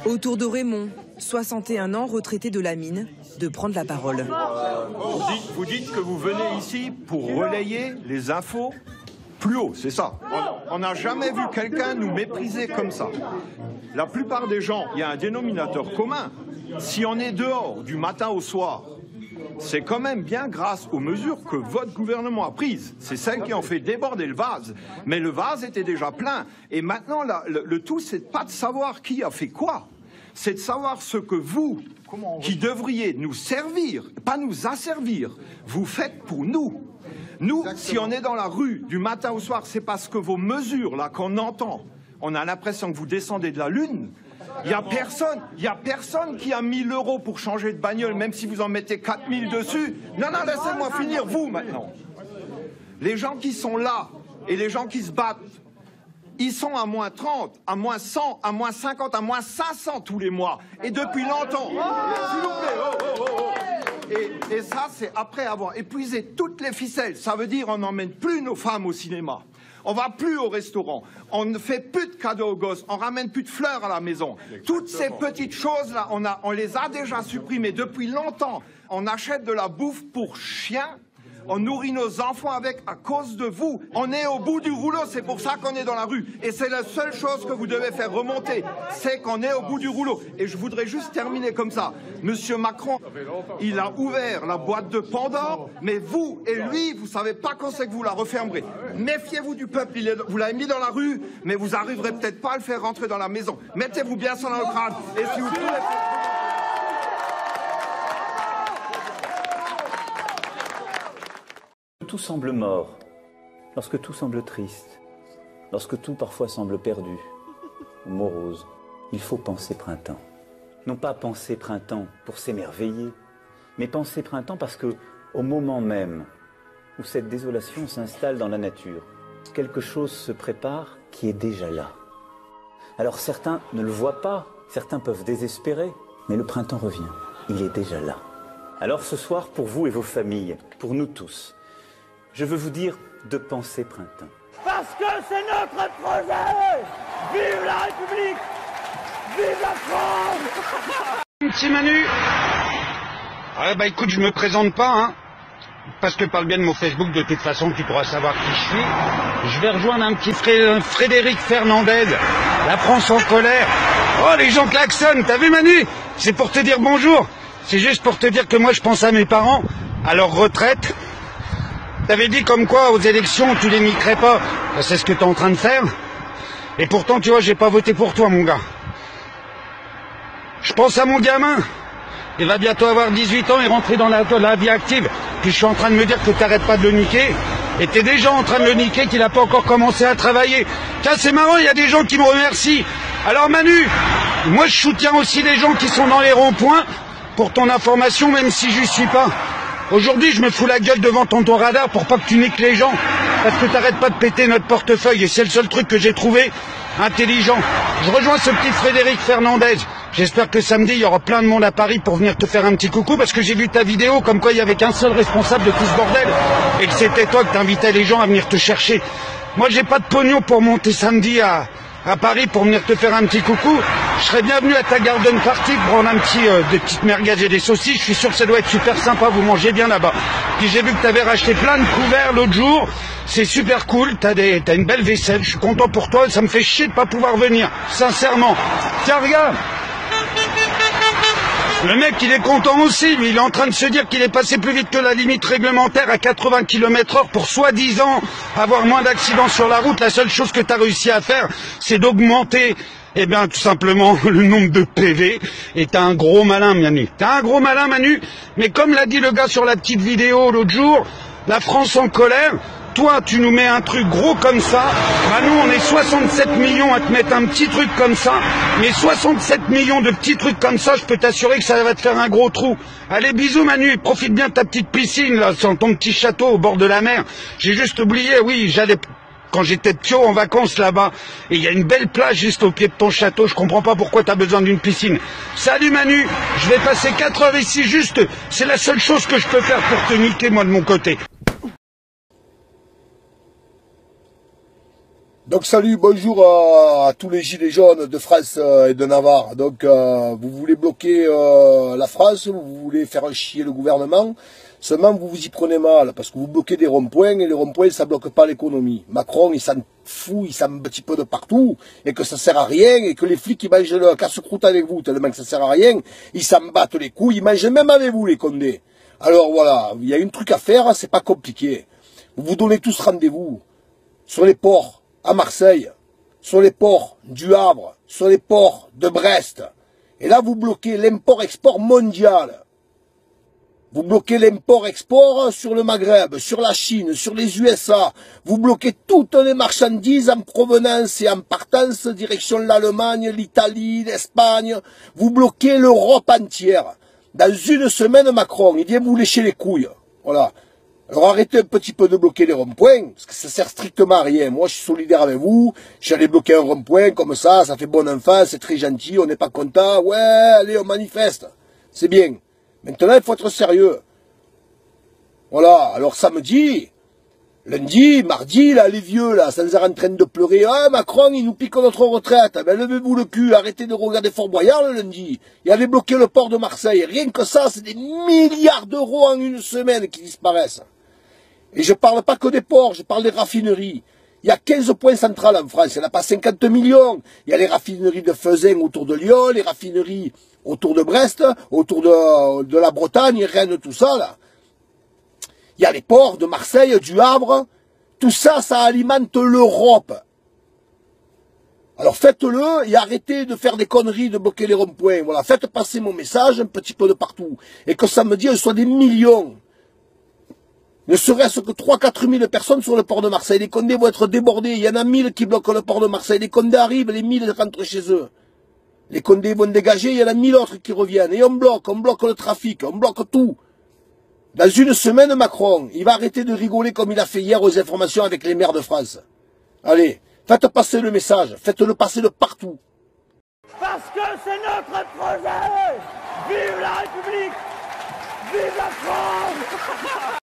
Au tour de Raymond, 61 ans, retraité de la mine, de prendre la parole. Vous dites que vous venez ici pour relayer les infos plus haut, c'est ça. On n'a jamais vu quelqu'un nous mépriser comme ça. La plupart des gens, il y a un dénominateur commun. Si on est dehors du matin au soir, c'est quand même bien grâce aux mesures que votre gouvernement a prises. C'est celles qui ont fait déborder le vase. Mais le vase était déjà plein. Et maintenant, le tout, c'est pas de savoir qui a fait quoi. C'est de savoir ce que vous, qui devriez nous servir, pas nous asservir, vous faites pour nous. Nous, si on est dans la rue du matin au soir, c'est parce que vos mesures, là, qu'on entend, on a l'impression que vous descendez de la Lune. Il n'y a personne qui a 1000 € pour changer de bagnole, même si vous en mettez 4000 dessus. Non, laissez-moi finir, vous, maintenant. Les gens qui sont là et les gens qui se battent, ils sont à moins 30, à moins 100, à moins 50, à moins 500 tous les mois. Et depuis longtemps. S'il vous plaît. Et ça, c'est après avoir épuisé toutes les ficelles. Ça veut dire on n'emmène plus nos femmes au cinéma. On va plus au restaurant, on ne fait plus de cadeaux aux gosses, on ramène plus de fleurs à la maison. Toutes ces petites choses-là, on les a déjà supprimées depuis longtemps. On achète de la bouffe pour chiens, on nourrit nos enfants avec à cause de vous. On est au bout du rouleau, c'est pour ça qu'on est dans la rue. Et c'est la seule chose que vous devez faire remonter, c'est qu'on est au bout du rouleau. Et je voudrais juste terminer comme ça. Monsieur Macron, il a ouvert la boîte de Pandore, mais vous et lui, vous savez pas quand c'est que vous la refermerez. Méfiez-vous du peuple, vous l'avez mis dans la rue, mais vous arriverez peut-être pas à le faire rentrer dans la maison. Mettez-vous bien ça dans le crâne. Et si vous pouvez... Tout semble mort, lorsque tout semble triste, lorsque tout parfois semble perdu ou morose, il faut penser printemps. Non pas penser printemps pour s'émerveiller, mais penser printemps parce que, au moment même où cette désolation s'installe dans la nature, quelque chose se prépare qui est déjà là. Alors certains ne le voient pas, certains peuvent désespérer, mais le printemps revient, il est déjà là. Alors ce soir, pour vous et vos familles, pour nous tous, je veux vous dire de penser printemps. Parce que c'est notre projet! Vive la République! Vive la France! C'est Manu. Ah bah écoute, je me présente pas, hein. Parce que par le biais de mon Facebook, de toute façon, tu pourras savoir qui je suis. Je vais rejoindre un petit Frédéric Fernandez, la France en colère. Oh, les gens klaxonnent, t'as vu Manu? C'est pour te dire bonjour. C'est juste pour te dire que moi je pense à mes parents, à leur retraite. T'avais dit comme quoi aux élections tu les niquerais pas. C'est ce que t'es en train de faire. Et pourtant tu vois j'ai pas voté pour toi mon gars. Je pense à mon gamin. Il va bientôt avoir 18 ans et rentrer dans la vie active. Puis je suis en train de me dire que t'arrêtes pas de le niquer. Et t'es déjà en train de le niquer qu'il a pas encore commencé à travailler. Tiens c'est marrant, il y a des gens qui me remercient. Alors Manu, moi je soutiens aussi les gens qui sont dans les ronds-points. Pour ton information, même si je suis pas. Aujourd'hui, je me fous la gueule devant ton radar pour pas que tu niques les gens. Parce que t'arrêtes pas de péter notre portefeuille et c'est le seul truc que j'ai trouvé intelligent. Je rejoins ce petit Frédéric Fernandez. J'espère que samedi, il y aura plein de monde à Paris pour venir te faire un petit coucou parce que j'ai vu ta vidéo comme quoi il y avait qu'un seul responsable de tout ce bordel et que c'était toi qui t'invitais les gens à venir te chercher. Moi, j'ai pas de pognon pour monter samedi à Paris pour venir te faire un petit coucou. Je serais bienvenu à ta garden party pour prendre un petit des petites merguez et des saucisses. Je suis sûr que ça doit être super sympa, vous mangez bien là-bas. Puis j'ai vu que tu avais racheté plein de couverts l'autre jour. C'est super cool, t'as une belle vaisselle, je suis content pour toi, ça me fait chier de pas pouvoir venir, sincèrement. Tiens, regarde. Le mec, il est content aussi, lui, il est en train de se dire qu'il est passé plus vite que la limite réglementaire à 80 km/h pour soi-disant avoir moins d'accidents sur la route. La seule chose que tu as réussi à faire, c'est d'augmenter, eh bien, tout simplement, le nombre de PV. Et t'es un gros malin, Manu. T'es un gros malin, Manu. Mais comme l'a dit le gars sur la petite vidéo l'autre jour, la France en colère. Toi, tu nous mets un truc gros comme ça, bah nous on est 67 millions à te mettre un petit truc comme ça, mais 67 millions de petits trucs comme ça, je peux t'assurer que ça va te faire un gros trou. Allez, bisous Manu, profite bien de ta petite piscine, là, sur ton petit château au bord de la mer. J'ai juste oublié, oui, j'allais, quand j'étais petit en vacances là-bas, et il y a une belle plage juste au pied de ton château, je comprends pas pourquoi t'as besoin d'une piscine. Salut Manu, je vais passer 4 heures ici juste, c'est la seule chose que je peux faire pour te niquer moi de mon côté. Donc salut, bonjour à tous les gilets jaunes de France et de Navarre. Donc vous voulez bloquer la France, vous voulez faire chier le gouvernement, seulement vous vous y prenez mal, parce que vous bloquez des ronds-points, et les ronds-points ça bloque pas l'économie. Macron il s'en fout, il s'en met un petit peu de partout, et que ça sert à rien, et que les flics ils mangent le casse-croûte avec vous, tellement que ça sert à rien, ils s'en battent les couilles, ils mangent même avec vous les condés. Alors voilà, il y a un truc à faire, c'est pas compliqué. Vous vous donnez tous rendez-vous sur les ports à Marseille, sur les ports du Havre, sur les ports de Brest. Et là, vous bloquez l'import-export mondial. Vous bloquez l'import-export sur le Maghreb, sur la Chine, sur les USA. Vous bloquez toutes les marchandises en provenance et en partance, direction l'Allemagne, l'Italie, l'Espagne. Vous bloquez l'Europe entière. Dans une semaine, Macron, il vient vous lécher les couilles. Voilà. Alors arrêtez un petit peu de bloquer les ronds-points, parce que ça sert strictement à rien. Moi je suis solidaire avec vous, j'allais bloquer un rond-point comme ça fait bon enfant, c'est très gentil, on n'est pas content, ouais, allez on manifeste, c'est bien. Maintenant il faut être sérieux. Voilà, alors samedi, lundi, mardi, là, les vieux, là, sans arrêt en train de pleurer, ah Macron il nous pique notre retraite, ben levez-vous le cul, arrêtez de regarder Fort Boyard le lundi. Il avait bloqué le port de Marseille, rien que ça, c'est des milliards d'euros en une semaine qui disparaissent. Et je parle pas que des ports, je parle des raffineries. Il y a 15 points centrales en France, il n'y en a pas 50 millions. Il y a les raffineries de Fezin autour de Lyon, les raffineries autour de Brest, autour de la Bretagne, Rennes, tout ça, là. Il y a les ports de Marseille, du Havre. Tout ça, ça alimente l'Europe. Alors faites-le et arrêtez de faire des conneries, de bloquer les ronds-points. Voilà, faites passer mon message un petit peu de partout. Et que samedi, ce soit des millions. Ne serait-ce que 3-4 000 personnes sur le port de Marseille. Les condés vont être débordés. Il y en a 1000 qui bloquent le port de Marseille. Les condés arrivent, les 1000 rentrent chez eux. Les condés vont dégager, il y en a 1000 autres qui reviennent. Et on bloque le trafic, on bloque tout. Dans une semaine, Macron, il va arrêter de rigoler comme il a fait hier aux informations avec les maires de France. Allez, faites passer le message, faites-le passer de partout. Parce que c'est notre projet. Vive la République. Vive la France.